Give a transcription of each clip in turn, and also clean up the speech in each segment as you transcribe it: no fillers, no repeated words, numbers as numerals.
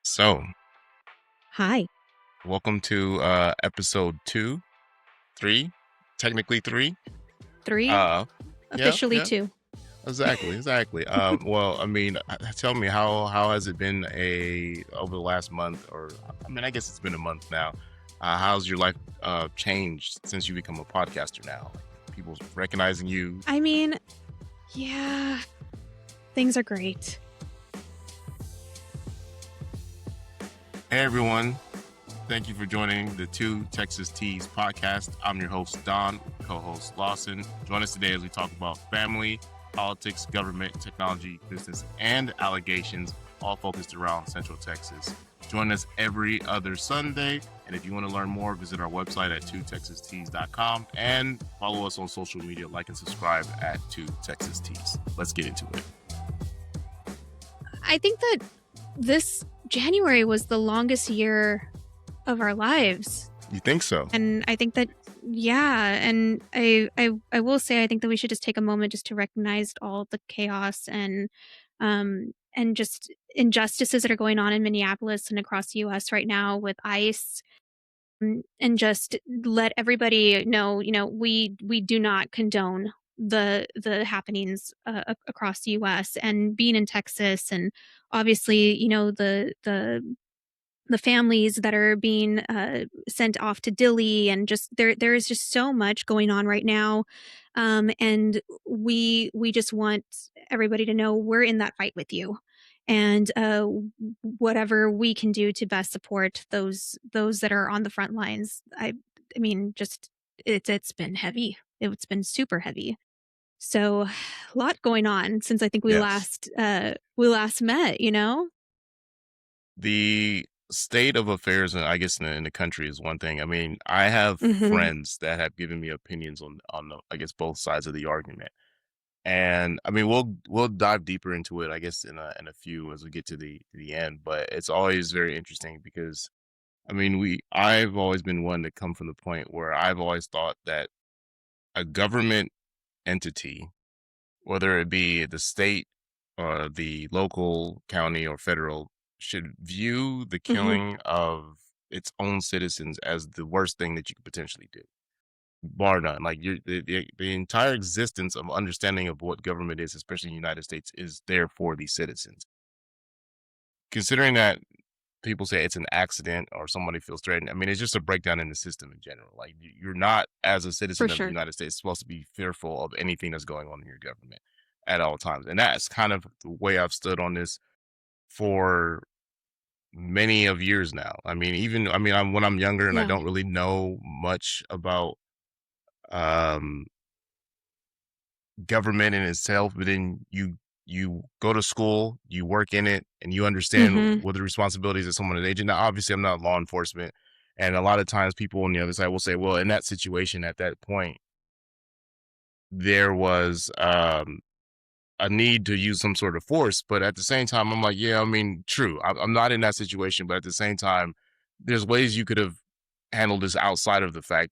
So, Hi. welcome to episode two, three, technically three. Three, Uh, yeah, officially yeah, two. exactly. Well, I mean, tell me how has it been over the last month, or I mean, I guess it's been a month now. How's your life changed since you become a podcaster now? Like, people recognizing you. I mean, yeah, things are great. Hey everyone, thank you for joining the Two Texas Teas podcast. I'm your host, Don, co-host Lawson. Join us today as we talk about family, politics, government, technology, business, and allegations, all focused around Central Texas. Join us every other Sunday. And if you want to learn more, visit our website at twotexasteas.com and follow us on social media, like and subscribe at Two Texas Teas. Let's get into it. I think that this January was the longest year of our lives. You think so? And I think that, yeah, and I will say I think that we should just take a moment just to recognize all the chaos and just injustices that are going on in Minneapolis and across the US right now with ICE. And just let everybody know, we do not condone the happenings across the U.S. and being in Texas, and obviously, the families that are being sent off to Dilley, and just there is just so much going on right now, and we just want everybody to know we're in that fight with you, and whatever we can do to best support those that are on the front lines. I mean, just it's been heavy. It's been super heavy. So, a lot going on since I think Yes. we last met. The state of affairs, I guess, in the country is one thing. I mean, I have Hmm. friends that have given me opinions on I guess both sides of the argument, and I mean, we'll dive deeper into it, I guess, in a few as we get to the end. But it's always very interesting because I mean, I've always been one to come from the point where I've always thought that a government entity, whether it be the state or the local, county, or federal, should view the Hmm. killing of its own citizens as the worst thing that you could potentially do, bar none. Like the entire existence of understanding of what government is, especially in the United States, is there for these citizens. Considering that people say it's an accident or somebody feels threatened, I mean, it's just a breakdown in the system in general. Like you're not, as a For citizen of the sure. United States, supposed to be fearful of anything that's going on in your government at all times. And that's kind of the way I've stood on this for many of years now. I mean, when I'm younger and I Yeah. don't really know much about um, government in itself, but then you go to school, you work in it, and you understand Hmm. what the responsibilities of someone an agent. Now, obviously, I'm not law enforcement, and a lot of times people on the other side will say, "Well, in that situation, at that point, there was a need to use some sort of force." But at the same time, I'm like, yeah, I mean, true. I'm not in that situation, but at the same time, there's ways you could have handled this outside of the fact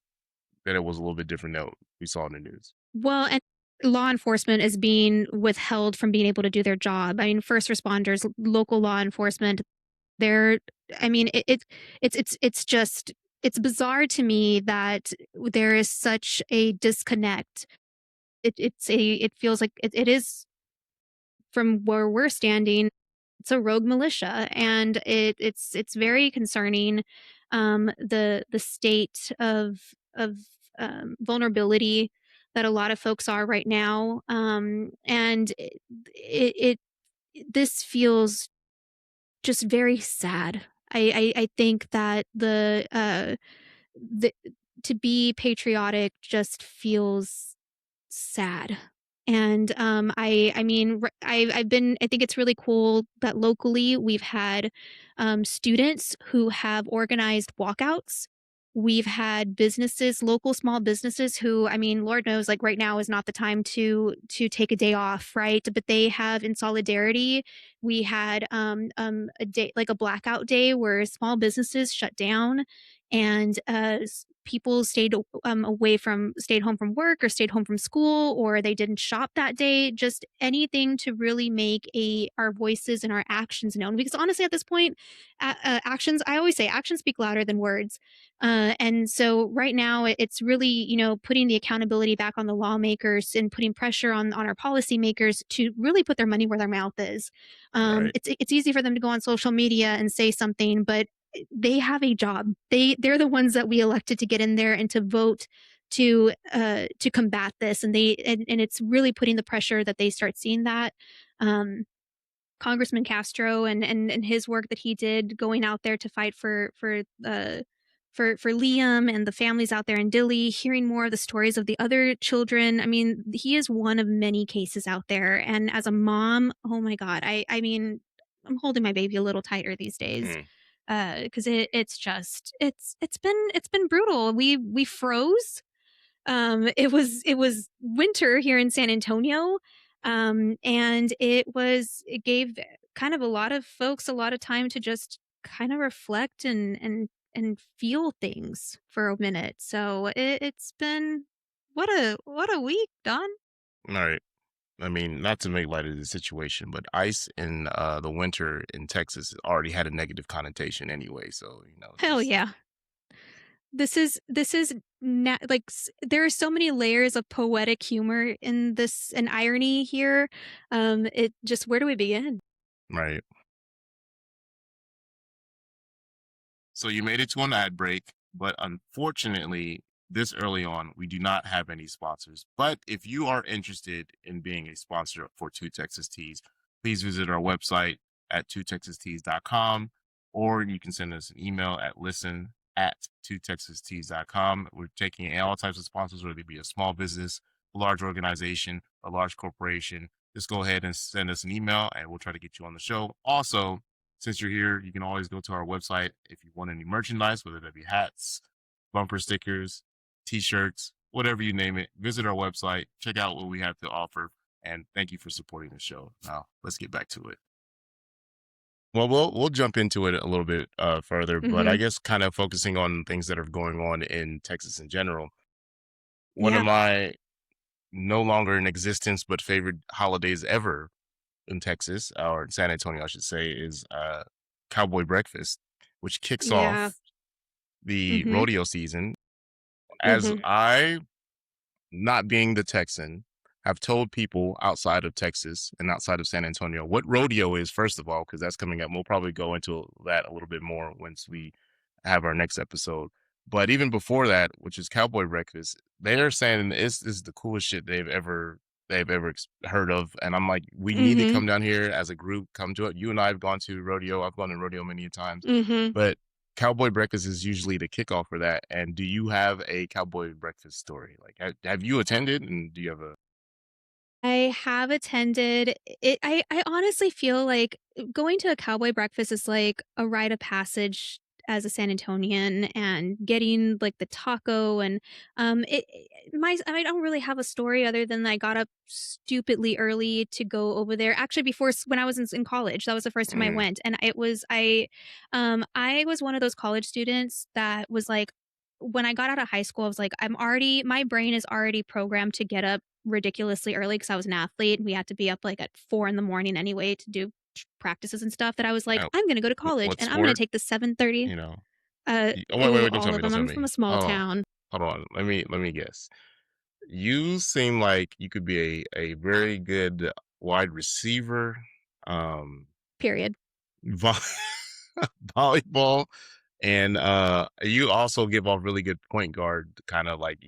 that it was a little bit different than what we saw in the news. Well, and law enforcement is being withheld from being able to do their job. I mean, first responders, local law enforcement, they're, I mean, it's just, it's bizarre to me that there is such a disconnect. It feels like it is from where we're standing. It's a rogue militia, and it's very concerning. The state of vulnerability that a lot of folks are right now, and it this feels just very sad. I think that the to be patriotic just feels sad. And I mean, I've been, I think it's really cool that locally we've had students who have organized walkouts. We've had businesses, local small businesses who, I mean, Lord knows, like right now is not the time to take a day off, right? But they have, in solidarity, we had a day, like a blackout day where small businesses shut down, and people stayed home from work or stayed home from school, or they didn't shop that day. Just anything to really make a our voices and our actions known. Because honestly, at this point, actions, I always say actions speak louder than words. And so right now it's really, putting the accountability back on the lawmakers and putting pressure on our policymakers to really put their money where their mouth is. Right. It's easy for them to go on social media and say something, but they have a job. They're the ones that we elected to get in there and to vote to combat this, and it's really putting the pressure that they start seeing that. Um, Congressman Castro and his work that he did going out there to fight for Liam and the families out there in Dilley, hearing more of the stories of the other children. I mean, he is one of many cases out there. And as a mom, oh my God, I mean, I'm holding my baby a little tighter these days. Mm. Because it's been brutal. We froze. It was winter here in San Antonio, and it gave kind of a lot of folks a lot of time to just kind of reflect and feel things for a minute. So it's been what a week, Don. All right. I mean, not to make light of the situation, but ice in the winter in Texas already had a negative connotation anyway. So, Hell just yeah. This is there are so many layers of poetic humor in this and irony here. It just, where do we begin? right. So you made it to an ad break, but unfortunately, this early on, we do not have any sponsors. But if you are interested in being a sponsor for Two Texas Teas, please visit our website at twotexasteas.com, or you can send us an email at listen@twotexasteas.com. We're taking all types of sponsors, whether it be a small business, a large organization, a large corporation. Just go ahead and send us an email and we'll try to get you on the show. Also, since you're here, you can always go to our website if you want any merchandise, whether that be hats, bumper stickers, t-shirts, whatever you name it. Visit our website, check out what we have to offer, and thank you for supporting the show. Now, let's get back to it. Well, we'll jump into it a little bit further, but I Mm-hmm. guess kind of focusing on things that are going on in Texas in general. One of Yeah. my no longer in existence but favorite holidays ever in Texas, or in San Antonio, I should say, is Cowboy breakfast, which kicks Yeah. off the Mm-hmm. rodeo season. As Mm-hmm. I, not being the Texan, have told people outside of Texas and outside of San Antonio what rodeo is, first of all, because that's coming up. We'll probably go into that a little bit more once we have our next episode. But even before that, which is Cowboy breakfast, they're saying this is the coolest shit they've ever heard of. And I'm like, we need to Mm-hmm. come down here as a group, come to it. You and I have gone to rodeo. I've gone to rodeo many times, Mm-hmm. but Cowboy breakfast is usually the kickoff for that. And do you have a cowboy breakfast story? Like, have you attended, and do you have a? I have attended it. I honestly feel like going to a cowboy breakfast is like a rite of passage as a San Antonian, and getting like the taco and I don't really have a story other than I got up stupidly early to go over there. Actually, when I was in college, that was the first time I Mm, went, and I was one of those college students that was like, when I got out of high school, I was like, my brain is already programmed to get up ridiculously early because I was an athlete and we had to be up like at 4 in the morning anyway to do practices and stuff, that I was like, oh, I'm going to go to college what and I'm going to sport? take the 7:30. You know. Uh, Oh, wait, wait, oh, wait! Don't tell all me! of Don't them. tell I'm from me! a small town. Hold on. Let me guess. You seem like you could be a very good wide receiver, um, Period. vo- volleyball, and you also give off really good point guard kind of like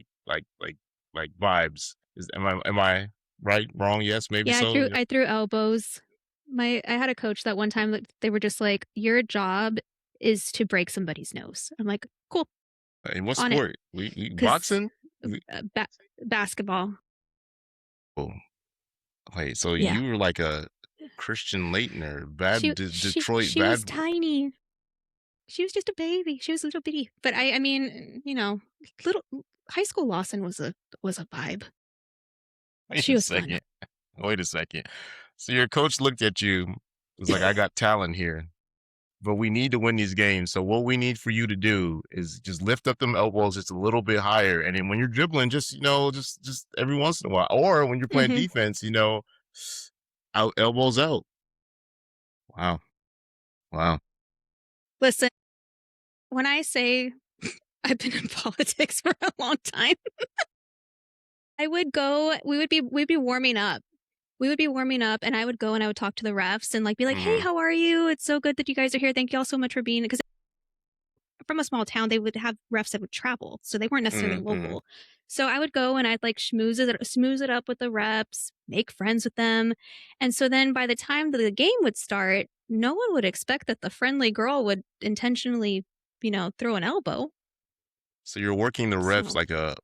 vibes. Am I right? Wrong? Yes, maybe Yeah, so. I threw elbows. I had a coach that one time that they were just like, your job is to break somebody's nose. I'm like, cool, In what on it. sport? We Because boxing? We, basketball. oh, wait. So Yeah. you were like a Christian Leitner, She bad she Detroit, she was bad. tiny. She was just a baby. She was a little bitty. But I mean, little high school Lawson was a vibe. Wait She a was fun. second. Wait a second. So your coach looked at you, was like, I got talent here, but we need to win these games. So what we need for you to do is just lift up them elbows just a little bit higher. And then when you're dribbling, just just every once in a while. Or when you're playing Mhm. defense, out elbows out. Wow. Wow. Listen, when I say I've been in politics for a long time, I would go, we'd be warming up. We would be warming up and I would go and I would talk to the refs and like be like, "Hey, Mm-hmm. how are you? It's so good that you guys are here. Thank you all so much for being," because from a small town, they would have refs that would travel, so they weren't necessarily Mm-hmm. local. So I would go and I'd like smooth it up with the reps, make friends with them, and so then by the time that the game would start, no one would expect that the friendly girl would intentionally, throw an elbow. So you're working the refs So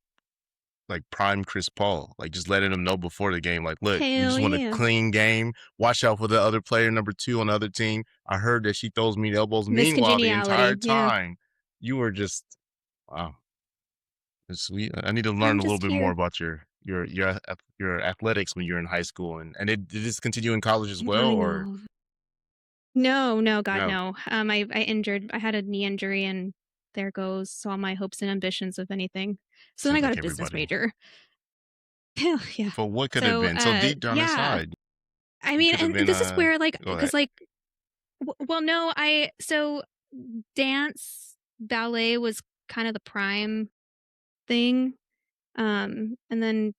like prime Chris Paul, like just letting them know before the game, like, look, we hell just want a yeah, clean game. Watch out for the other player, number two on the other team. I heard that she throws me elbows. Miss Meanwhile, the Congeniality. entire Yeah, time, you were just wow. It's sweet. I need to I'm learn a little just bit more here. about your athletics when you're in high school, and did this continue in college as well, I or know. No, no, God, no? no. I had a knee injury, and there goes all my hopes and ambitions of anything. So then I Seems got like a business everybody. major. Hell yeah. For what could have So, been so deep down yeah. inside, I you mean, could have and been this is where, like, Go ahead. because, like, well, no, so dance, ballet was kind of the prime thing. And then,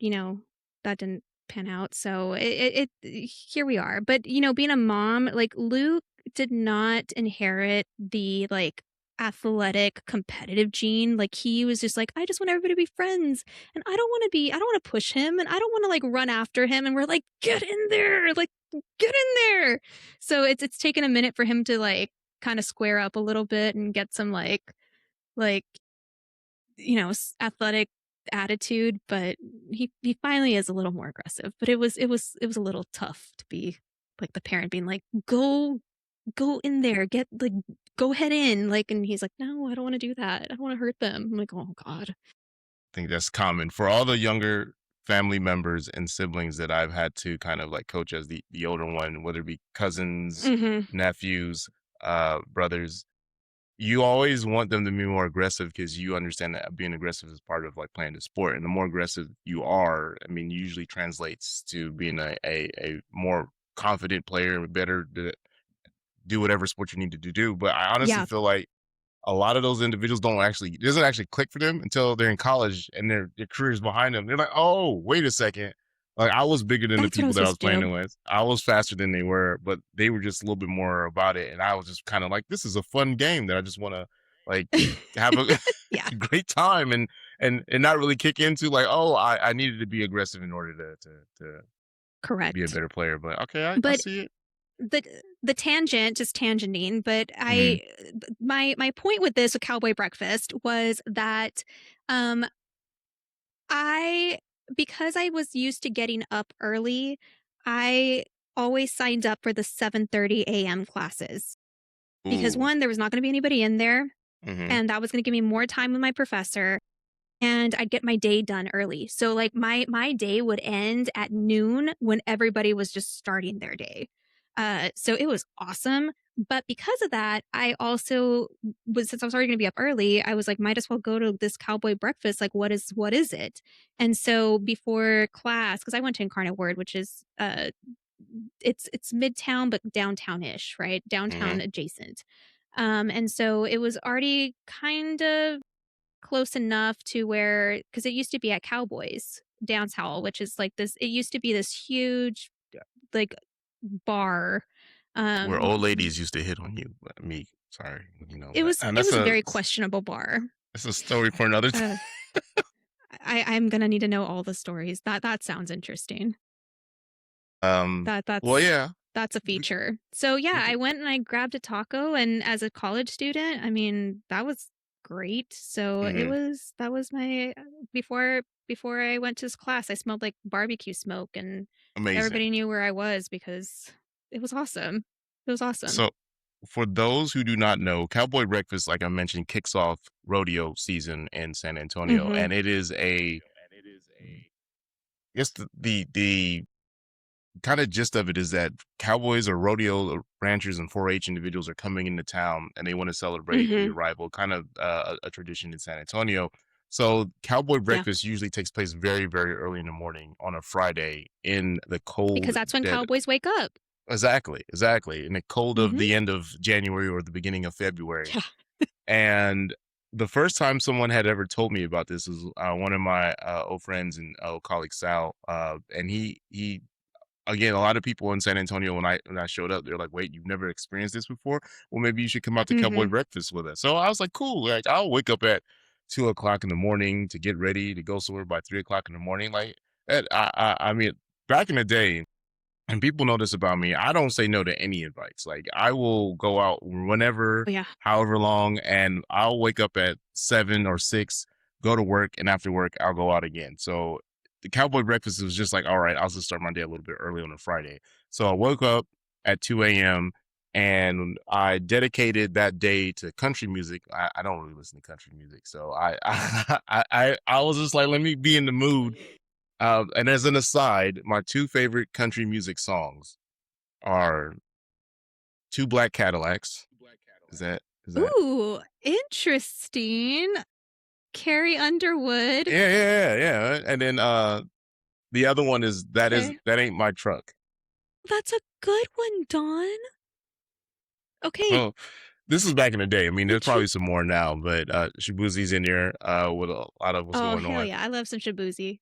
that didn't pan out. So here we are. But, being a mom, like Luke did not inherit the like athletic competitive gene. Like he was just like, I just want everybody to be friends. And I don't want to push him and I don't want to like run after him. And we're like, get in there, like get in there. So it's taken a minute for him to like kind of square up a little bit and get some like athletic attitude, but he finally is a little more aggressive. But it was a little tough to be like the parent being like, go in there, get like go head in, like, and he's like, no, I don't want to do that. I don't want to hurt them. I'm like, oh God. Think that's common for all the younger family members and siblings that I've had to kind of like coach as the older one, whether it be cousins, Mm-hmm. nephews, brothers. You always want them to be more aggressive because you understand that being aggressive is part of like playing the sport. And the more aggressive you are, I mean, usually translates to being a more confident player, better to do whatever sport you need to do. But I honestly Yeah. feel like a lot of those individuals it doesn't actually click for them until they're in college and their careers behind them. They're like, oh, wait a second. Like I was bigger than the That's what I people was that I was supposed to playing do. with. I was faster than they were, but they were just a little bit more about it. And I was just kind of like, this is a fun game that I just want to like have a Yeah. great time and not really kick into like, oh, I needed to be aggressive in order to be a Correct. better player. But okay, I But see it. the the tangent, just tangenting, but Mm-hmm. my point with this with Cowboy Breakfast was that um I because I was used to getting up early, I always signed up for the 7:30 a.m. classes. Because Ooh. one, there was not going to be anybody in there, Mm-hmm. and that was going to give me more time with my professor, and I'd get my day done early. So like my day would end at noon when everybody was just starting their day. So it was awesome. But because of that, I also was since I was already going to be up early, I was like, might as well go to this cowboy breakfast. Like, what is it? And so before class, because I went to Incarnate Word, which is it's midtown but downtown-ish, right? Mm-hmm. Downtown adjacent. And so it was already kind of close enough to where because it used to be at Cowboys downtown, which is like this. It used to be this huge like bar. Where Um, old ladies used to hit on you. But me, sorry, it but was and it was a very questionable bar. that's a story for another time. Uh, I'm gonna need to know all the stories. That sounds interesting. That Well, that's yeah, that's a we feature. So yeah, we could, I went and I grabbed a taco, and as a college student, I mean, that was great. So mhm, that was my before I went to this class, I smelled like barbecue smoke, and amazing. everybody knew where I was because it was awesome. It was awesome. So, for those who do not know, Cowboy Breakfast, like I mentioned, kicks off rodeo season in San Antonio, Hmm. and it is a, I guess kind of gist of it is that cowboys or rodeo ranchers and 4-H individuals are coming into town and they want to celebrate the Mhm. arrival, kind of a tradition in San Antonio. So cowboy Yeah. breakfast usually takes place very, very early in the morning on a Friday in the Because cold that's when dead. cowboys wake up. Exactly. In the cold of Mhm. the end of January or the beginning of February. Yeah. And the first time someone had ever told me about this was one of my old friends and old colleague Sal, and he again, a lot of people in San Antonio when I showed up, they're like, "Wait, you've never experienced this before? Well, maybe you should come out to Cowboy Mhm. breakfast with us." So I was like, "Cool." Like I'll wake up at 2 o'clock in the morning to get ready to go somewhere by 3 o'clock in the morning. Like I mean, back in the day, and people know this about me. I don't say no to any invites. Like I will go out whenever, Oh, yeah. however long, and I'll wake up at 7 or 6, go to work, and after work I'll go out again. So the cowboy breakfast was just like, all right, I'll just start my day a little bit early on a Friday. So I woke up at 2 a.m. and I dedicated that day to country music. I don't really listen to country music, so I was just like, let me be in the mood. And as an aside, my two favorite country music songs are Two Black Cadillacs. Is that Ooh, interesting. Carrie Underwood. yeah. And then the other one is Okay. That Ain't My Truck. That's a good one, Dawn. Okay. Oh, this is back in the day. I mean, there's Which probably some more now, but Shabuzi's in there with a lot of what's Oh, going hell on. yeah. I love some Shabuzi.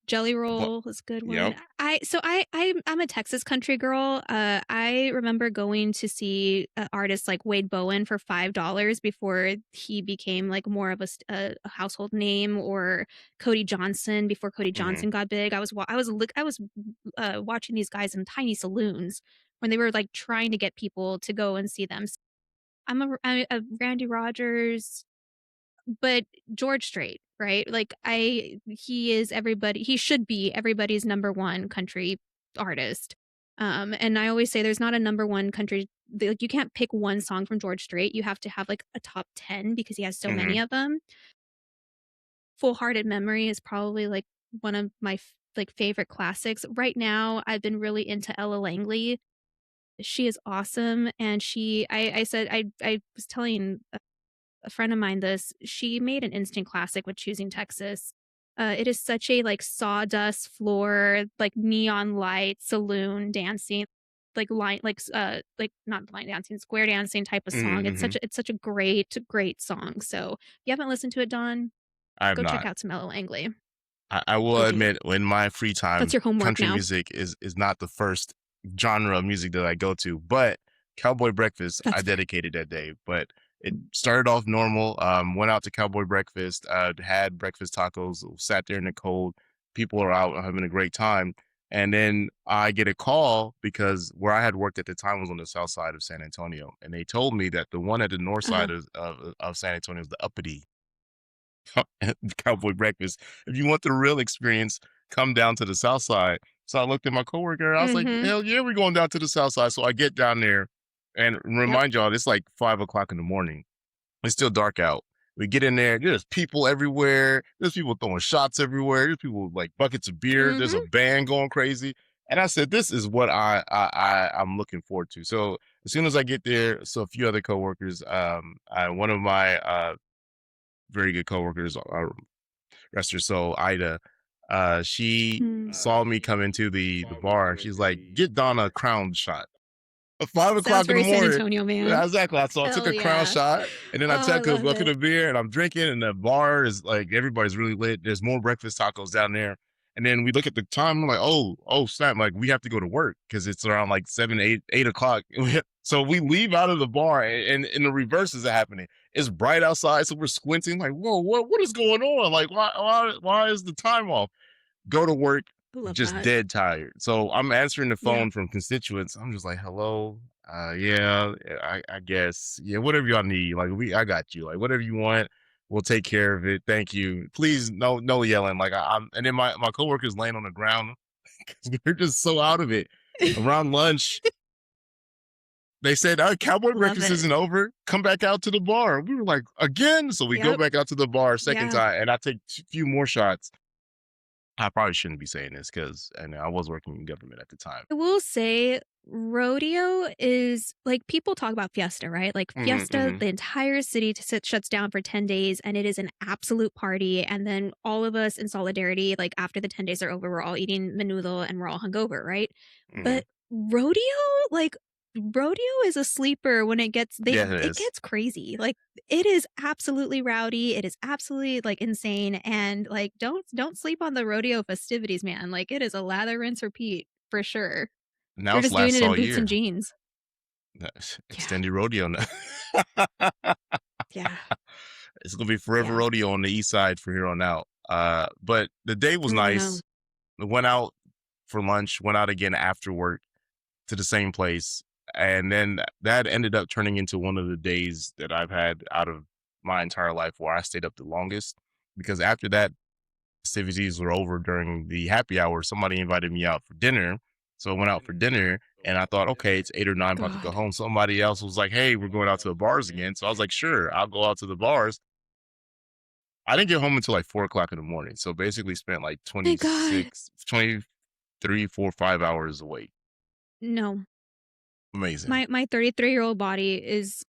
Jelly But Roll is a good one. yep. I'm a Texas country girl. I remember going to see artists like Wade Bowen for $5 before he became like more of a household name, or Cody Johnson before Cody Hmm. Johnson got big. I was watching these guys in tiny saloons when they were like trying to get people to go and see them. I'm a Randy Rogers, but George Strait, right? Like he should be everybody's number one country artist. And I always say there's not a number one country, like you can't pick one song from George Strait. You have to have like a top 10 because he has so Hmm. many of them. Full Hearted Memory is probably like one of my like favorite classics. Right now, I've been really into Ella Langley. She is awesome, and I said I was telling a friend of mine this. She made an instant classic with Choosing Texas. It is such a like sawdust floor, like neon light saloon dancing, like not line dancing, square dancing type of song. Hmm. It's such a great song. So if you haven't listened to it, Don, I have go check not. out some Ella Langley. I will Oh, do it. admit, in my free That's time, your homework country now. music is not the first genre of music that I go to, but Cowboy Breakfast I That's fair. dedicated that day. But it started off normal. Went out to Cowboy Breakfast, had breakfast tacos, sat there in the cold. People are out having a great time. And then I get a call because where I had worked at the time was on the south side of San Antonio. And they told me that the one at the north Uh-huh. side of San Antonio is the uppity Cowboy breakfast. If you want the real experience, come down to the South Side. So I looked at my coworker. I was like, Mm-hmm. hell yeah, we're going down to the South Side. So I get down there and Yep. remind y'all, it's like 5 o'clock in the morning. It's still dark out. We get in there. There's people everywhere. There's people throwing shots everywhere. There's people with like buckets of beer. There's a Mm-hmm. band going crazy. And I said, this is what I'm looking forward to. So as soon as I get there, so a few other coworkers, one of my very good coworkers, rest her soul, Ida, she saw me come into the bar and she's like, get Donna a crown shot. At five Sounds o'clock in the very San morning. Antonio, man. Yeah, exactly. So I took Hell a crown yeah. shot and then I Oh, I took a love bucket it. of beer and I'm drinking and the bar is like everybody's really lit. There's more breakfast tacos down there. And then we look at the time, I'm like, oh, snap, like we have to go to work because it's around like 8 o'clock. So we leave out of the bar and the reverse is happening. It's bright outside, so we're squinting, like, whoa, what is going on? Like, why is the time off? Go to work, I love just that. dead tired. So I'm answering the Yeah. phone from constituents. I'm just like, hello. Yeah, I guess. Yeah, whatever y'all need. Like I got you. Like whatever you want, we'll take care of it. Thank you. Please, no yelling. Like I'm and then my coworkers laying on the ground because they're just so out of it. Around lunch, they said, Cowboy Love breakfast it. isn't over. Come back out to the bar. We were like, again? So we go Yep. back out to the bar second Yeah. time and I take a few more shots. I probably shouldn't be saying this because and I was working in government at the time. I will say rodeo is like people talk about Fiesta, right? Like Hmm, Fiesta, hmm, the entire city shuts down for 10 days and it is an absolute party. And then all of us in solidarity, like after the 10 days are over, we're all eating menudo and we're all hungover, right? hmm. But rodeo, like rodeo is a sleeper when Yeah, it it is. gets crazy. Like it is absolutely rowdy. It is absolutely like insane. And like don't sleep on the rodeo festivities, man. Like it is a lather, rinse, repeat for sure. Now They're it's just doing lasts it in all boots and year. jeans. Yeah. Extended rodeo now. Yeah. It's gonna be forever Yeah. rodeo on the east side from here on out. But the day was Oh, no. nice. I went out for lunch, went out again after work to the same place. And then that ended up turning into one of the days that I've had out of my entire life where I stayed up the longest. Because after that, festivities were over during the happy hour. Somebody invited me out for dinner. So I went out for dinner and I thought, okay, it's 8 or 9, I'm about to go God. home. Somebody else was like, hey, we're going out to the bars again. So I was like, sure, I'll go out to the bars. I didn't get home until like 4 o'clock in the morning. So basically spent like My God. 26, 23, 4, 5 hours awake. No. Amazing. My 33-year-old body is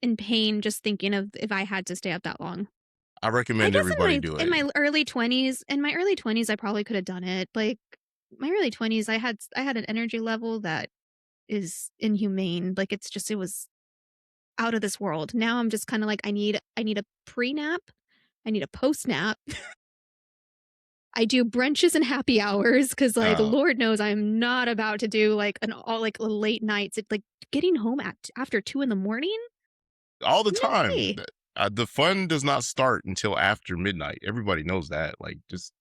in pain just thinking of if I had to stay up that long. I I recommend guess everybody do in it. my early 20s, I probably could have done it. Like my early 20s, I had an energy level that is inhumane. Like it's just it was out of this world. Now I'm just kind of like I need a pre-nap, I need a post-nap. I do brunches and happy hours because, like, Uh, Lord knows I'm not about to do like an all like late nights. It's like getting home at after 2 in the morning. all the No time. way. The fun does not start until after midnight. Everybody knows that. Like, just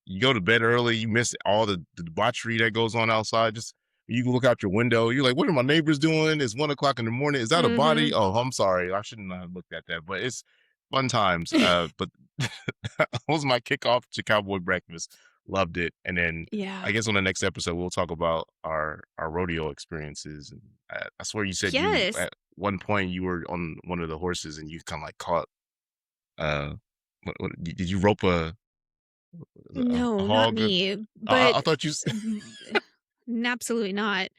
you go to bed early, you miss all the debauchery that goes on outside. Just you can look out your window. You're like, what are my neighbors doing? It's 1 o'clock in the morning. Is that a Mm-hmm. body? Oh, I'm sorry. I shouldn't have looked at that. But it's fun times. But that was my kickoff to Cowboy breakfast. Loved it. And then Yeah. I guess on the next episode we'll talk about our rodeo experiences. And I swear you said you Yes. at one point you were on one of the horses and you kind of like caught uh did you rope a No, not hog? me. But I thought you absolutely not.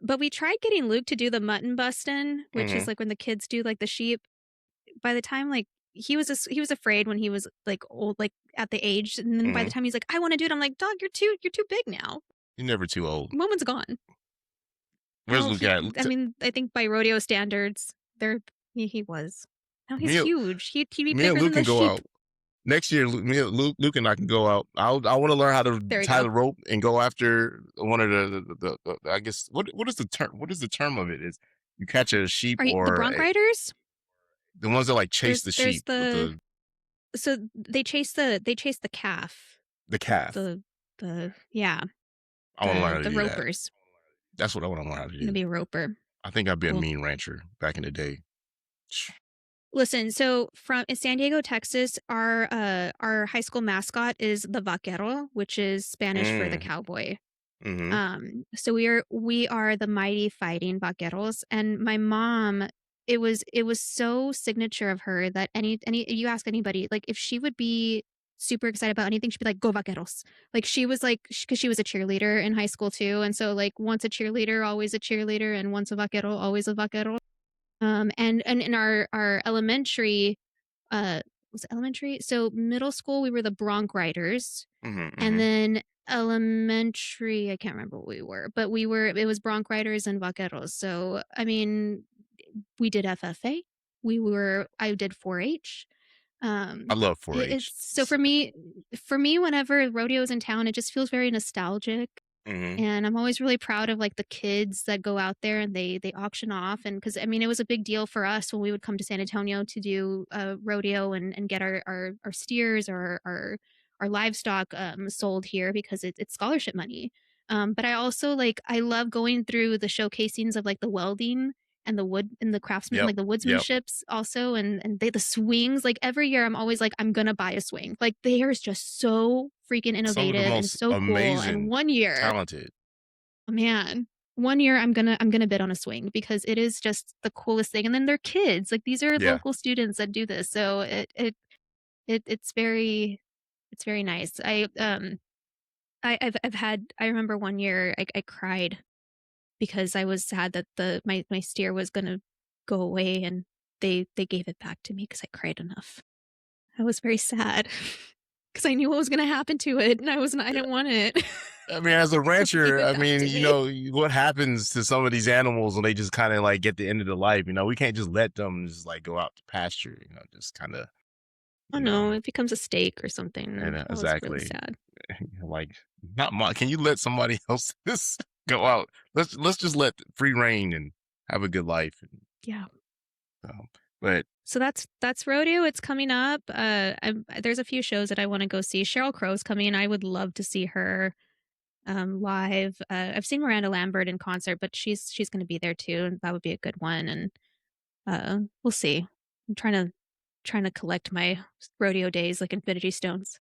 But we tried getting Luke to do the mutton bustin', which is Mhm, like when the kids do like the sheep. By the time like he was afraid when he was like old, like at the age, and then by the mhm. time he's like, I want to do it, I'm like, dog, you're too big now. You're never too old. Moment's gone. Where's Oh, Luke at? I mean, I think by rodeo standards, there he was. No, he's Me, huge. He'd be me and bigger Luke than can the go sheep. out next year. Luke and I can go out. I want to learn how to There we tie go. the rope and go after one of I guess what is the term? What is the term of it? Is you catch a sheep Are you the or bronc riders? the ones that like chase the There's sheep with the so they chase the calf. the calf. The yeah, I want to learn how to the do that. ropers. That's what I want to learn how to Gonna do. be a roper. I think I'd be a Cool. mean rancher back in the day. Listen, so from in San Diego, Texas, our high school mascot is the vaquero, which is Spanish for the Mm, cowboy. mm-hmm, So we are the mighty fighting vaqueros, and my mom, it was so signature of her that any you ask anybody like if she would be super excited about anything, she'd be like, "Go vaqueros!" Like she was like because she was a cheerleader in high school too, and so like once a cheerleader, always a cheerleader, and once a vaquero, always a vaquero. And in our elementary, was it elementary? So middle school, we were the bronc riders, mm-hmm, and mm-hmm. then elementary, I can't remember what we were, but it was bronc riders and vaqueros. So, I mean, we did FFA. I did 4-H. I love It's 4-H. so for me, whenever rodeo's in town, it just feels very nostalgic. Mm-hmm. And I'm always really proud of like the kids that go out there and they auction off. And because I mean it was a big deal for us when we would come to San Antonio to do a rodeo and get our steers or our livestock sold here because it's scholarship money. But I also like I love going through the showcasings of like the welding and the wood and the craftsman Yep, like the yep. woodsmanships also and the swings. Like every year I'm always like I'm gonna buy a swing. Like they are just so freaking Some of the innovative and most so cool. And amazing, one year, talented. man, one year I'm gonna bid on a swing because it is just the coolest thing. And then they're kids. Like these are Yeah, local students that do this. So it's It's very nice. I remember one year I cried because I was sad that my steer was gonna go away, and they gave it back to me because I cried enough. I was very sad because I knew what was gonna happen to it, and I didn't want it. I mean, as a So they gave rancher, it I back mean, to me. what happens to some of these animals when they just kind of like get the end of the life? We can't just let them just like go out to pasture, just kind of, Oh you know, no, it becomes a steak or and something. That was really exactly. sad. Like, not my, can you let somebody else just go out? Let's just let free reign and have a good life. Yeah. Um, but So that's rodeo. It's coming up. There's a few shows that I want to go see. Sheryl Crow's coming. I would love to see her live. I've seen Miranda Lambert in concert, but she's going to be there too, and that would be a good one. And we'll see. I'm trying to collect my rodeo days like Infinity Stones.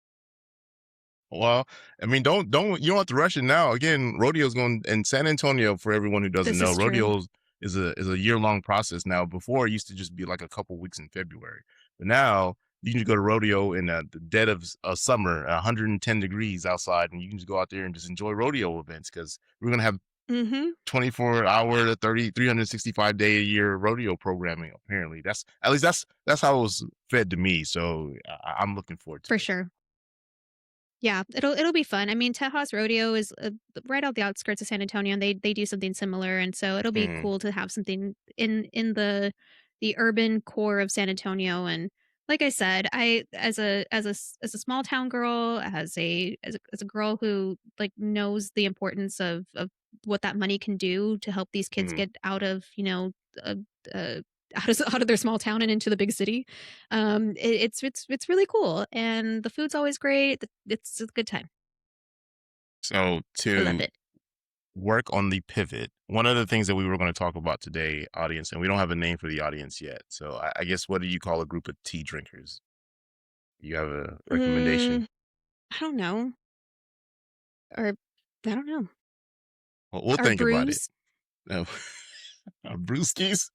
well, I mean, you don't have to rush it now. Again, rodeo's going in San Antonio. For everyone who doesn't This know, is true. rodeo is a year-long process now. Before, it used to just be like a couple weeks in February, but now you can just go to rodeo in the dead of summer, 110 degrees outside, and you can just go out there and just enjoy rodeo events, because we're gonna have Mm-hmm. 24-hour to 365-day a year rodeo programming. Apparently, that's how it was fed to me. So I'm looking forward to For it. sure. Yeah, it'll be fun. I mean, Tejas Rodeo is right out the outskirts of San Antonio, and they do something similar, and so it'll be Mm, cool to have something in the urban core of San Antonio. And like I said, I as a small town girl, as a girl who like knows the importance of what that money can do to help these kids mm. get out of uh, uh, out of their small town and into the big city. It's really cool, and the food's always great. It's a good time. So I love to it. work on the pivot, one of the things that we were going to talk about today, audience, and we don't have a name for the audience yet. So I guess, what do you call a group of tea drinkers? You have a recommendation? I don't know, or I don't know. We'll Our think about it. brews, No. Brewskis?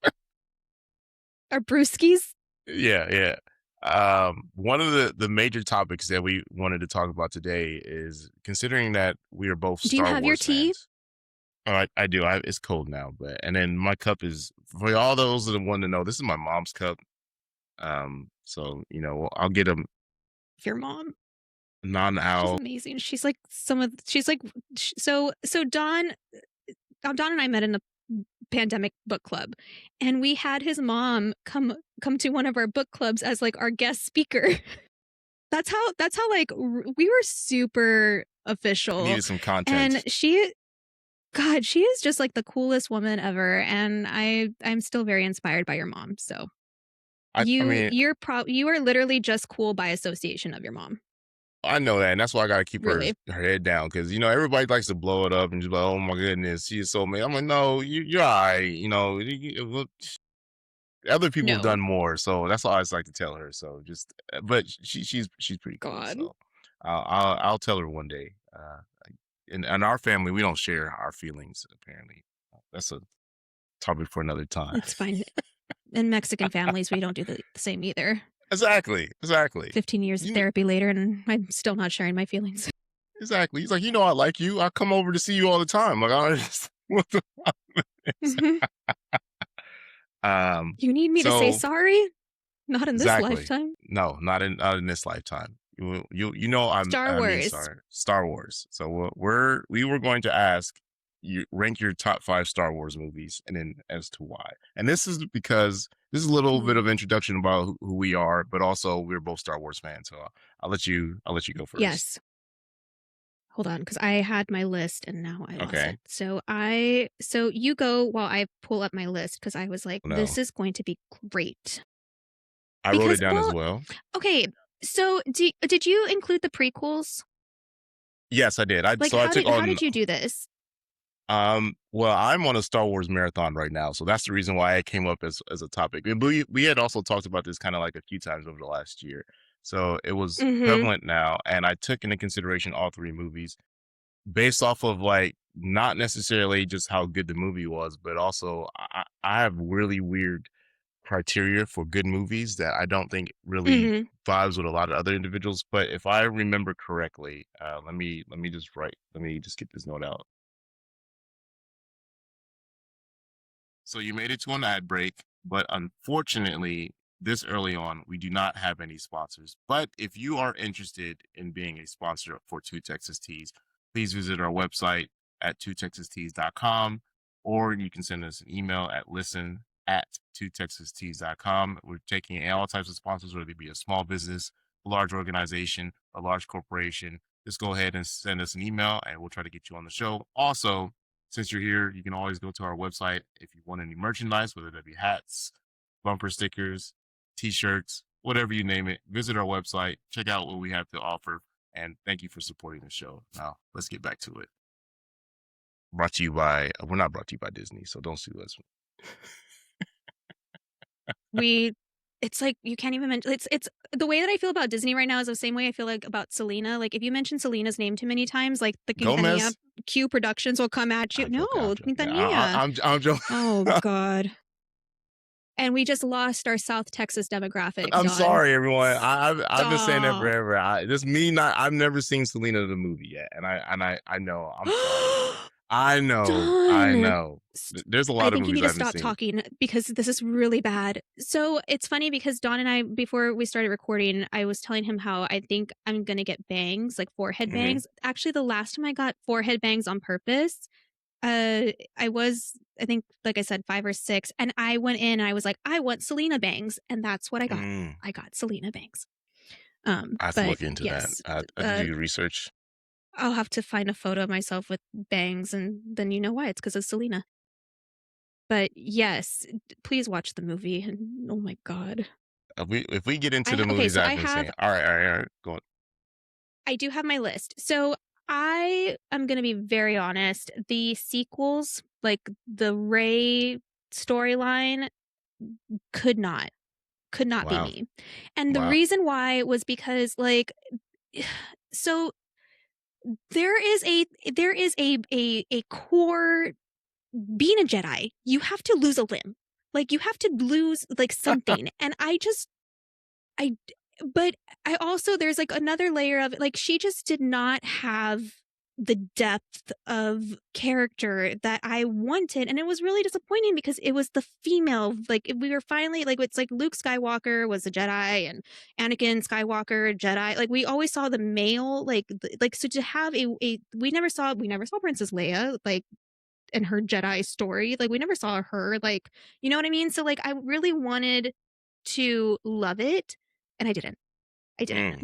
our brewskis. Yeah, yeah. One of the major topics that we wanted to talk about today is, considering that we are both Do you Star have your Wars tea? fans. Oh, I do. It's cold now, and then my cup is, for all those that want to know, this is my mom's cup. So I'll get a Your mom. She's non-owl. amazing. She's like so Don and I met in a pandemic book club, and we had his mom come to one of our book clubs as like our guest speaker. That's how like we were super official. Needed some content. And she is just like the coolest woman ever, and I'm still very inspired by your mom. So I mean, you are literally just cool by association of your mom. I know that, and that's why I gotta keep Really. her head down, because everybody likes to blow it up and just like, oh my goodness, she is so amazing. I'm like, no, you're all right. Other people have No. done more, so that's all I just like to tell her. So just, but she's pretty cool. God. So I'll tell her one day. In our family, we don't share our feelings. Apparently, that's a topic for another time. It's fine. In Mexican families, we don't do the same either. Exactly. 15 years of You, therapy later, and I'm still not sharing my feelings. exactly. He's like, I like you. I come over to see you all the time. Like, I just, what the fuck is? Mhm. You need me to say So sorry? Not in this exactly. lifetime. No, not in this lifetime. Star I mean, Wars. sorry, Star Wars. So we were going to ask you, rank your top 5 Star Wars movies, and then as to why. And this is because this is a little bit of introduction about who we are, but also we're both Star Wars fans. So I'll let you go first. Yes. Hold on, because I had my list and now I lost Okay. it. So you go while I pull up my list, because I was like, No. this is going to be great. I wrote it down as well. Okay, so did you include the prequels? Yes, I did. How did you do this? Well, I'm on a Star Wars marathon right now, so that's the reason why it came up as a topic. And we had also talked about this kind of like a few times over the last year, so it was prevalent now. And I took into consideration all 3 movies based off of, like, not necessarily just how good the movie was, but also I have really weird criteria for good movies that I don't think really Mhm. vibes with a lot of other individuals. But if I remember correctly, let me just get this note out. So you made it to an ad break, but unfortunately, this early on, we do not have any sponsors. But if you are interested in being a sponsor for Two Texas Teas, please visit our website at twotexasteas.com, or you can send us an email at listen@twotexasteas.com. We're taking all types of sponsors, whether it be a small business, a large organization, a large corporation. Just go ahead and send us an email and we'll try to get you on the show. Also, since you're here, you can always go to our website if you want any merchandise, whether that be hats, bumper stickers, t-shirts, whatever you name it. Visit our website, check out what we have to offer, and thank you for supporting the show. Now, let's get back to it. Brought to you by, we're not brought to you by Disney, so don't sue us. It's like you can't even mention it's the way that I feel about Disney right now is the same way I feel like about Selena. Like if you mention Selena's name too many times, like the Quintanilla Gomez? Q Productions will come at you. I'm No, joking. I'm joking. Quintanilla. I'm joking. Oh God. And we just lost our South Texas demographic, I'm Don. sorry, everyone. I've been saying that Stop. forever. This me not. I've never seen Selena the movie yet, and I know. I'm sorry. I Done. know. There's a I lot of think you movies need I to haven't stop seen. talking because this is really bad. So it's funny because Don and I, before we started recording, I was telling him how I think I'm going to get bangs, like forehead Mhm. bangs. Actually, the last time I got forehead bangs on purpose, I think, like I said, 5 or 6. And I went in and I was like, I want Selena bangs. And that's what I got. I got Selena bangs. I have to But look into yes, that. I have to do research. I'll have to find a photo of myself with bangs, and then you know why. It's because of Selena. But yes, please watch the movie. And oh my God. If we get into the Okay, movies so I've been seeing, all right. Go on. I do have my list. So I am going to be very honest. The sequels, like the Ray storyline, could not be Wow. me. And the Wow. reason why was because so there is a core. Being a Jedi, you have to lose a limb. Like you have to lose like something. And I but I also there's like another layer of like she just did not have the depth of character that I wanted, and it was really disappointing because it was the female, like we were finally like it's like Luke Skywalker was a Jedi and Anakin Skywalker Jedi, like we always saw the male, like so to have a we never saw Princess Leia like in her Jedi story, like we never saw her, like you know what I mean. So like I really wanted to love it, and I didn't.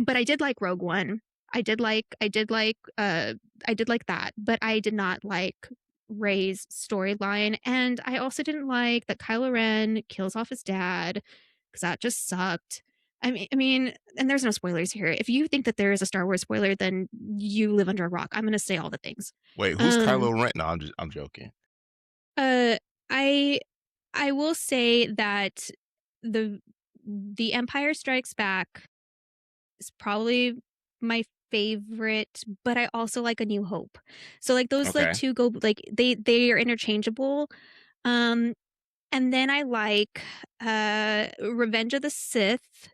But I did like Rogue One. I did like that, but I did not like Rey's storyline, and I also didn't like that Kylo Ren kills off his dad because that just sucked. I mean, and there's no spoilers here. If you think that there is a Star Wars spoiler, then you live under a rock. I'm gonna say all the things. Wait, who's Kylo Ren? No, I'm joking. Uh, I I will say that the the Empire Strikes Back is probably my favorite, but I also like A New Hope. So like those like Okay. two go like they are interchangeable. Um and then I like Revenge of the Sith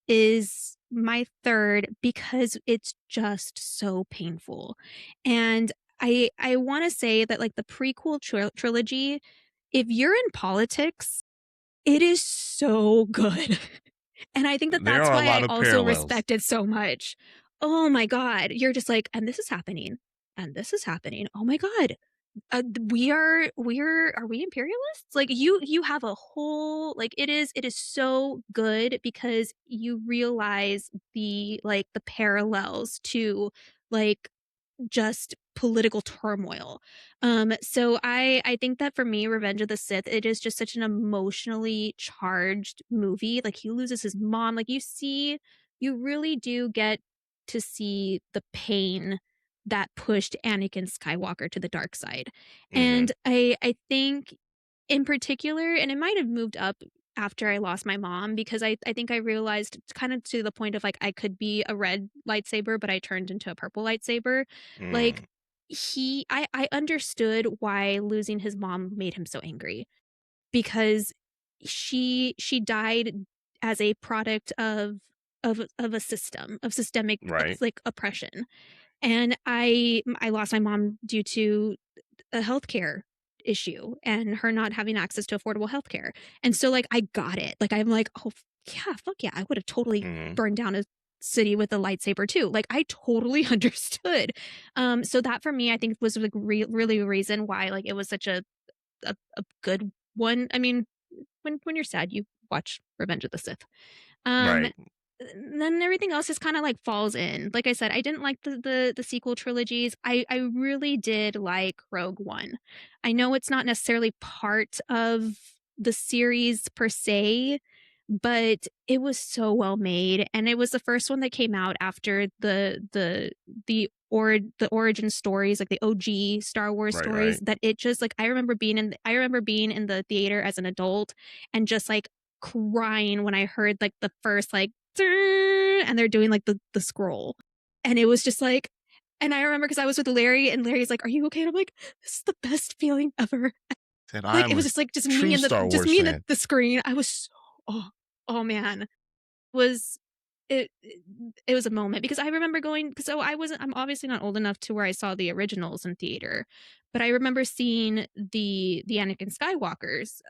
is my third because it's just so painful. And I want to say that like the prequel trilogy, if you're in politics, it is so good. And I think that There that's are a why lot I of also parallels. respect it so much. Oh my God. You're just like, and this is happening. And this is happening. Oh my God. Are we imperialists? Like you have a whole, like it is so good because you realize the parallels to like just political turmoil. So I think that for me, Revenge of the Sith, it is just such an emotionally charged movie. Like he loses his mom. Like you really do get to see the pain that pushed Anakin Skywalker to the dark side. And I think in particular, and it might have moved up after I lost my mom because I think I realized kind of to the point of like I could be a red lightsaber, but I turned into a purple lightsaber. Like I understood why losing his mom made him so angry because she died as a product of a system of systemic Right. like oppression. And I lost my mom due to a healthcare issue and her not having access to affordable healthcare. And so like I got it. Like I'm like, oh yeah, fuck yeah, I would have totally Hmm. burned down a city with a lightsaber too. Like I totally understood. So that for me, I think was like really a reason why like it was such a good one. I mean, when you're sad, you watch Revenge of the Sith. Um, Right. then everything else just kind of like falls in. Like I said, I didn't like the sequel trilogies. I really did like Rogue One. I know it's not necessarily part of the series per se, but it was so well made, and it was the first one that came out after the origin stories, like the OG Star Wars Right. stories. Right. That it just like I remember being in the theater as an adult and just like crying when I heard like the first like and they're doing like the scroll, and it was just like, and I remember because I was with Larry and Larry's like, "Are you okay?" And I'm like, "This is the best feeling ever." Said I Like it am was a just like just me true and Star Wars me and fan. the screen. I was so oh man, was it was a moment because I remember going because so I'm obviously not old enough to where I saw the originals in theater, but I remember seeing the Anakin Skywalker's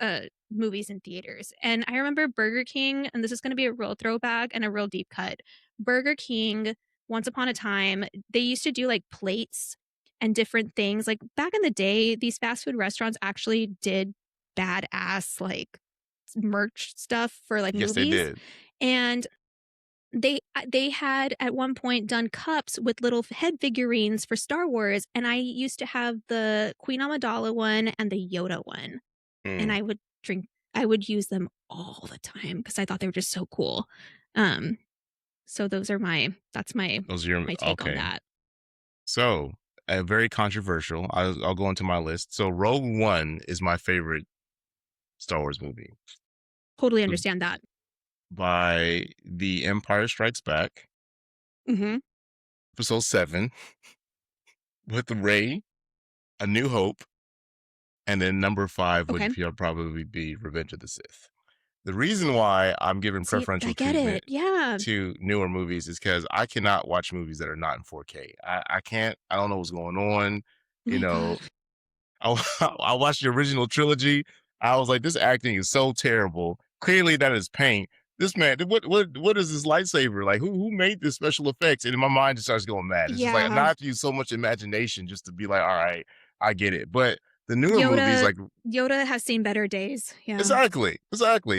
movies in theaters. And I remember Burger King, and this is going to be a real throwback and a real deep cut. Burger King, once upon a time, they used to do like plates and different things. Like back in the day, these fast food restaurants actually did badass like merch stuff for like Yes, they movies. did. And they had at one point done cups with little head figurines for Star Wars, and I used to have the Queen Amidala one and the Yoda one, and Mm. I would use them all the time because I thought they were just so cool. Um, so that's Those are your my take on okay. that. So, very controversial. I'll go into my list. So, Rogue One is my favorite Star Wars movie Totally understand that. by The Empire Strikes Back, Mm-hmm. Episode 7, with Rey, A New Hope, and then number 5 would Okay. probably be Revenge of the Sith. The reason why I'm giving See, I preferential get treatment it. Yeah. to newer movies is because I cannot watch movies that are not in 4K. I can't. I don't know what's going on. Oh You my know, God. I watched the original trilogy. I was like, this acting is so terrible. Clearly, that is paint. This man, what is this lightsaber? Like, who made this special effects? And my mind just starts going mad. It's just like now Yeah. I have to use so much imagination just to be like, all right, I get it. But the newer movies, Yoda like Yoda has seen better days. Yeah. exactly.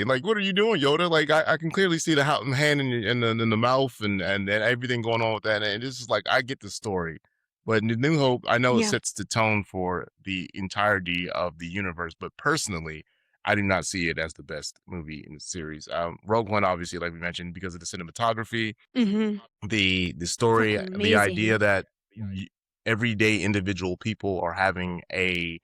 Like, what are you doing, Yoda? Like, I can clearly see the hand in the mouth and everything going on with that. And it's just like I get the story, but New Hope, I know it Yeah. sets the tone for the entirety of the universe. But personally, I do not see it as the best movie in the series. Rogue One, obviously, like we mentioned, because of the cinematography, Mm-hmm. the story, Fucking the idea amazing. that everyday individual people are having a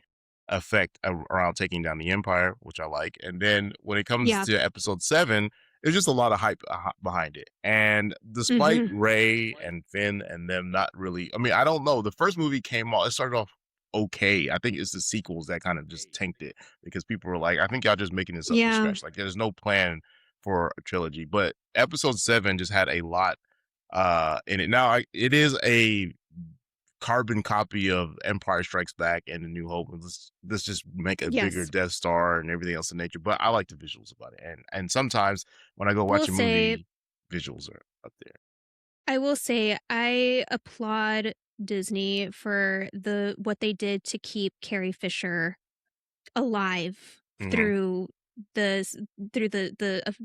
effect around taking down the empire, which I like. And then when it comes Yeah. to episode 7, there's just a lot of hype behind it. And despite Mm-hmm. Rey and Finn and them not really, I mean, I don't know. The first movie came off, it started off okay. I think it's the sequels that kind of just tanked it because people were like, I think y'all just making this up from Yeah. scratch. Like, there's no plan for a trilogy. But episode 7 just had a lot in it. Now, it is a carbon copy of Empire Strikes Back and A New Hope. And let's just make a bigger Yes. Death Star and everything else in nature. But I like the visuals about it, and sometimes when I go Will watch a say movie, visuals are up there. I will say I applaud Disney for the what they did to keep Carrie Fisher alive Hmm. through the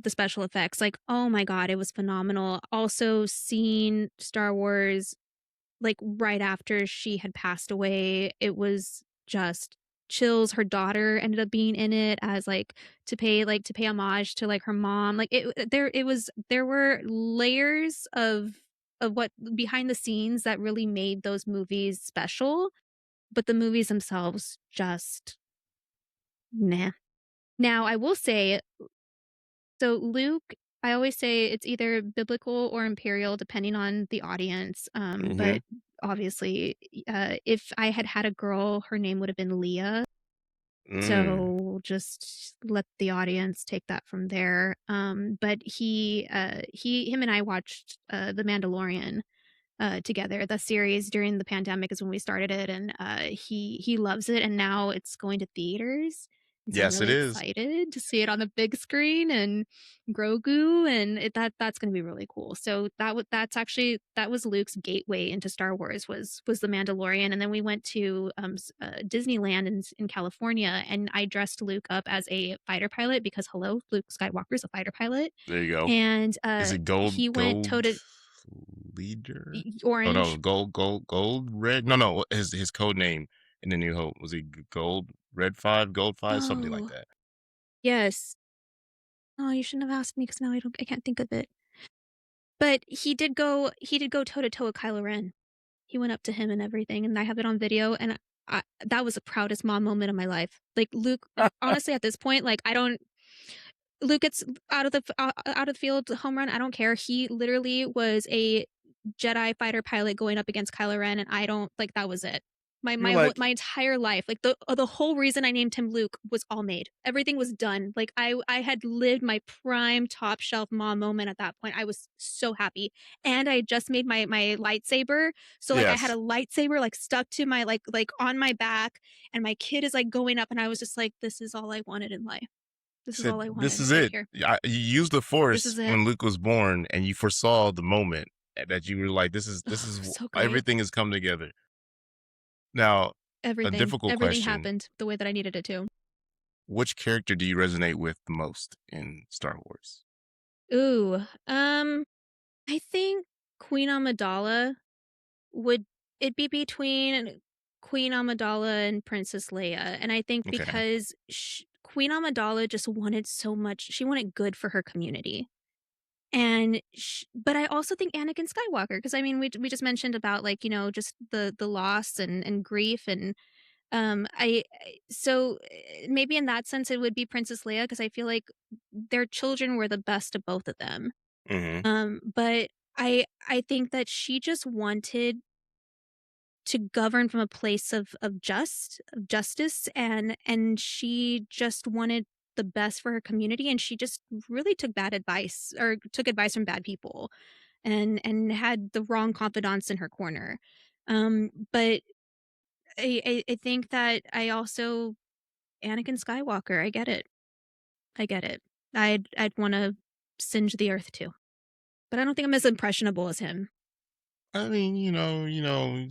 the special effects. Like, oh my God, it was phenomenal. Also seeing Star Wars like right after she had passed away, it was just chills. Her daughter ended up being in it as to pay homage to like her mom. Like there were layers of what behind the scenes that really made those movies special, but the movies themselves just nah. Now I will say, so Luke, I always say it's either biblical or imperial, depending on the audience. Hmm. But obviously, if I had had a girl, her name would have been Leah. Mm. So just let the audience take that from there. But him and I watched The Mandalorian together. The series during the pandemic is when we started it, and he loves it, and now it's going to theaters. And so I'm Yes, it really is. excited to see it on the big screen and Grogu, and that's going to be really cool. So that was Luke's gateway into Star Wars was the Mandalorian, and then we went to Disneyland in California, and I dressed Luke up as a fighter pilot because hello, Luke Skywalker's a fighter pilot, There you go. and Is it he went toe gold to leader? Oh no, orange. gold red. No, his code name in the New Hope was he gold red 5, gold 5, something like Oh, that. yes. Oh, you shouldn't have asked me because now I can't think of it. But he did go toe to toe with Kylo Ren. He went up to him and everything, and I have it on video, and that was the proudest mom moment of my life. Like Luke, honestly, at this point, like I don't. Luke gets out of the field home run. I don't care. He literally was a Jedi fighter pilot going up against Kylo Ren, and I don't like that was it. You're like, My entire life, like the whole reason I named him Luke was all made. Everything was done. Like I had lived my prime top shelf mom moment at that point. I was so happy, and I just made my lightsaber. So like I had a yes. lightsaber like stuck to my like on my back, and my kid is like going up, and I was just like, this is all I wanted in life. This is Said all I this wanted is right it. here. You used the This Force is it. when Luke was born, and you foresaw the moment that you were like, Oh, so great. everything has come together. Now, a difficult Everything question: happened the way that I needed it to. which character do you resonate with the most in Star Wars? Ooh, I think Queen Amidala would it be between Queen Amidala and Princess Leia, and I think Okay. because Queen Amidala just wanted so much, she wanted good for her community. And but I also think Anakin Skywalker, because I mean we just mentioned about like just the loss and grief, and so maybe in that sense it would be Princess Leia, because I feel like their children were the best of both of them. Mm-hmm. But I think that she just wanted to govern from a place of justice, and she just wanted the best for her community, and she just really took bad advice, or took advice from bad people, and had the wrong confidants in her corner. But I think that I also Anakin Skywalker. I get it. I get it. I'd want to singe the earth too, but I don't think I'm as impressionable as him. I mean,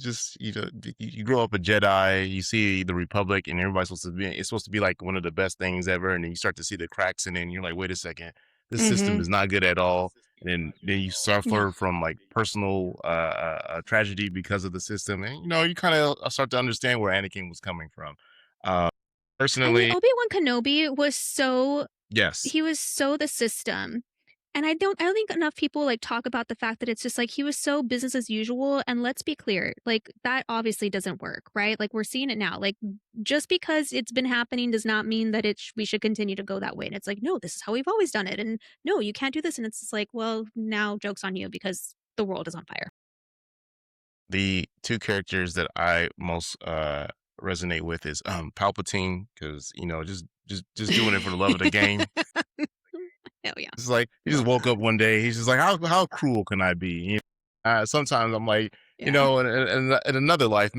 just you grow up a Jedi, you see the Republic, and everybody's supposed to be. It's supposed to be like one of the best things ever, and then you start to see the cracks, and then you're like, wait a second, this system Mm-hmm. is not good at all. And then you No, suffer from like personal tragedy because of the system, and you kind of start to understand where Anakin was coming from. Uh, I mean Personally, Obi-Wan Kenobi was so yes, he was so the system. And I don't think enough people like talk about the fact that it's just like he was so business as usual. And let's be clear, like that obviously doesn't work, right? Like we're seeing it now. Like just because it's been happening does not mean that we should continue to go that way. And it's like, no, this is how we've always done it. And no, you can't do this. And it's just like, well, now joke's on you because the world is on fire. the two characters that I most resonate with is Palpatine, because just doing it for the love of the game. Hell yeah. It's like he just Love woke that. up one day. He's just like, how cruel can I be? Sometimes I'm like, Yeah. in another life,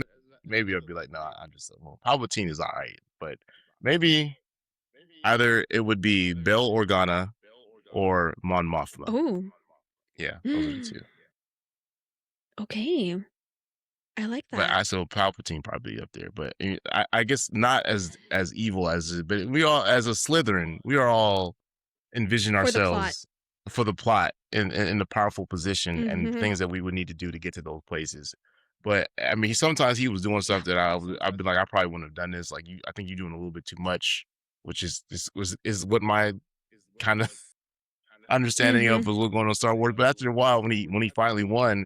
maybe I'd be like, no, I'm just well, Palpatine is alright, but maybe either it would be Bail Organa or Mon Mothma. Oh. Yeah, those are the two. Okay. I like But that. I so Palpatine probably up there, but I guess not as evil as, but we all as a Slytherin, we are all envision For the plot. ourselves for the plot in the powerful position and Mm-hmm. things that we would need to do to get to those places. But I mean, sometimes he was doing Yeah. stuff that I'd be like, I probably wouldn't have done this. Like, I think you're doing a little bit too much, which is what my kind of understanding Mm-hmm. of was going on Star Wars. But after a while, when he finally won,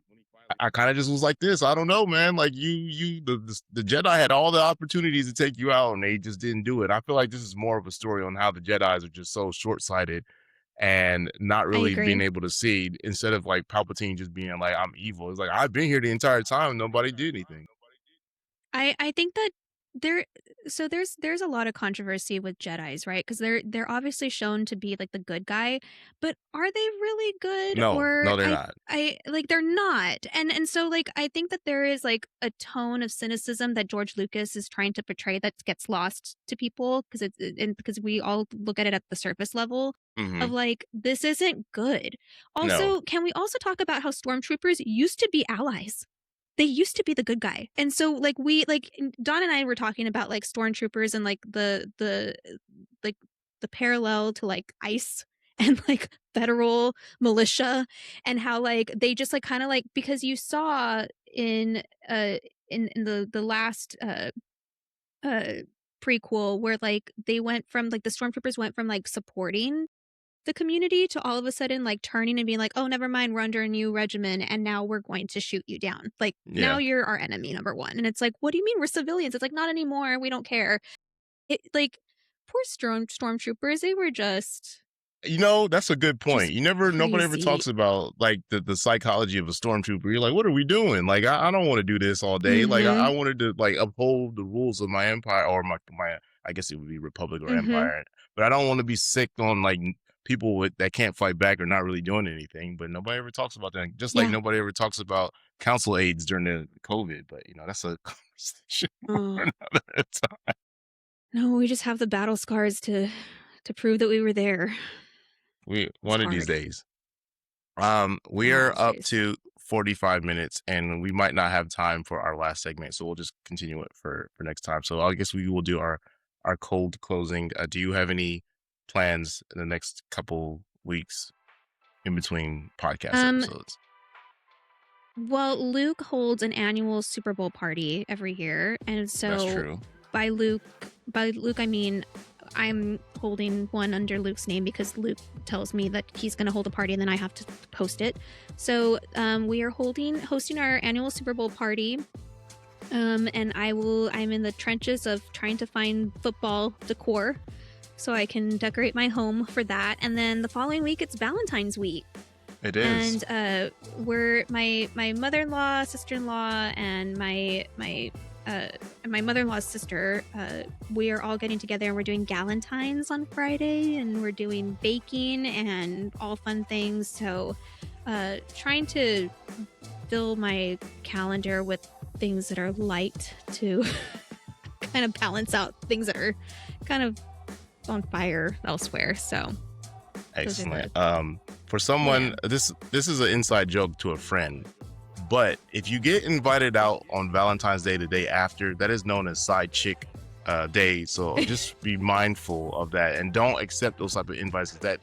I kind of just was like this. I don't know, man. Like the Jedi had all the opportunities to take you out, and they just didn't do it. I feel like this is more of a story on how the Jedi's are just so short sighted and not I really being agree. able to see, instead of like Palpatine just being like, I'm evil. It's like, I've been here the entire time. Nobody did anything. I think that there so there's a lot of controversy with Jedis, right? Because they're obviously shown to be like the good guy, but are they really good? No, Or no, they're not. I like they're not. And so like I think that there is like a tone of cynicism that George Lucas is trying to portray that gets lost to people because because we all look at it at the surface level Hmm. of like this isn't good. No. Also, can we also talk about how stormtroopers used to be allies? They used to be the good guy. And so like we like Don and I were talking about like stormtroopers and like like the parallel to like ICE and like federal militia and how like they just like kind of like because you saw in the last uh prequel where like they went from like the stormtroopers went from like supporting the community to all of a sudden like turning and being like, oh, never mind, we're under a new regimen and now we're going to shoot you down. Like now Yeah. you're our enemy, number one. And it's like, what do you mean we're civilians? It's like, not anymore. We don't care. It like poor stormtroopers, they were That's a good point. just Nobody ever crazy. talks about like the psychology of a stormtrooper. You're like, what are we doing? Like, I don't want to do this all day. Like, I Mm-hmm. wanted to like uphold the rules of my empire or my, I guess it would be republic or Mm-hmm. empire, but I don't want to be sick on like people that can't fight back or not really doing anything. But nobody ever talks about that. Just like Yeah. nobody ever talks about council aides during the COVID. But that's a conversation for Oh another time. no, we just have the battle scars to prove that we were there. It's One of these hard. days. We One of are these up days. to 45 minutes and we might not have time for our last segment. So we'll just continue it for next time. So I guess we will do our cold closing. Do you have any plans in the next couple weeks in between podcast Um, episodes? well, Luke holds an annual Super Bowl party every year, and That's so true. by Luke I mean I'm holding one under Luke's name because Luke tells me that he's going to hold a party and then I have to post it. So we are hosting our annual Super Bowl party. And I'm in the trenches of trying to find football decor so I can decorate my home for that. And then the following week it's Valentine's week. It is. And we're my mother-in-law, sister-in-law, and my mother-in-law's sister. We are all getting together and we're doing Galentines on Friday, and we're doing baking and all fun things. So, trying to fill my calendar with things that are light to kind of balance out things that are kind of on fire elsewhere. So. Excellent. For someone, this is an inside joke to a friend, but if you get invited out on Valentine's Day the day after, that is known as side chick day. So just be mindful of that and don't accept those type of invites. That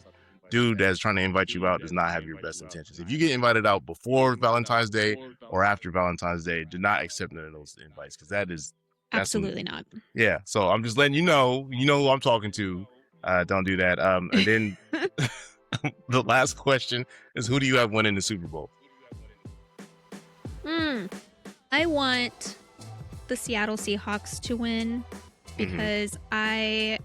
dude that's trying to invite you out does not have your best intentions. If you get invited out before Valentine's Day or after Valentine's Day, do not accept none of those invites because that's Absolutely not. Yeah. So I'm just letting you know who I'm talking to. Don't do that. And then the last question is, who do you have winning the Super Bowl? I want the Seattle Seahawks to win because I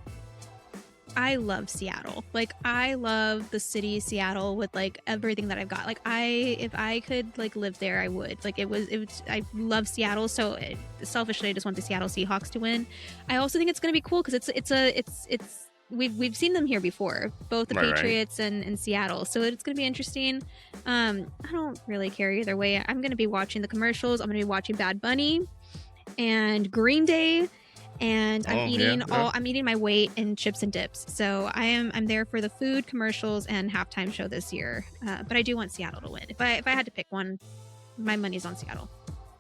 love Seattle. Like I love the city of Seattle with like everything that I've got. Like if I could like live there, I would. Like it was I love Seattle, so selfishly I just want the Seattle Seahawks to win. I also think it's going to be cool because it's we've seen them here before, both the Patriots and Seattle, so it's going to be interesting. I don't really care either way. I'm going to be watching the commercials. I'm going to be watching Bad Bunny and Green Day, and I'm eating my weight in chips and dips. So I'm there for the food, commercials, and halftime show this year. But I do want Seattle to win. If I had to pick one, my money's on Seattle.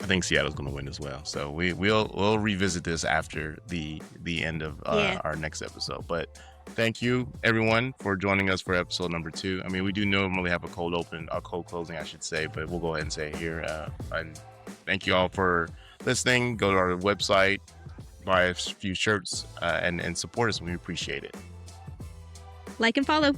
I think Seattle's going to win as well. So we'll revisit this after the end of our next episode. But thank you everyone for joining us for episode number 2. I mean, we do normally have a cold closing, I should say, but we'll go ahead and say it here. And thank you all for listening. Go to our website, buy a few shirts, and support us. We appreciate it. Like and follow.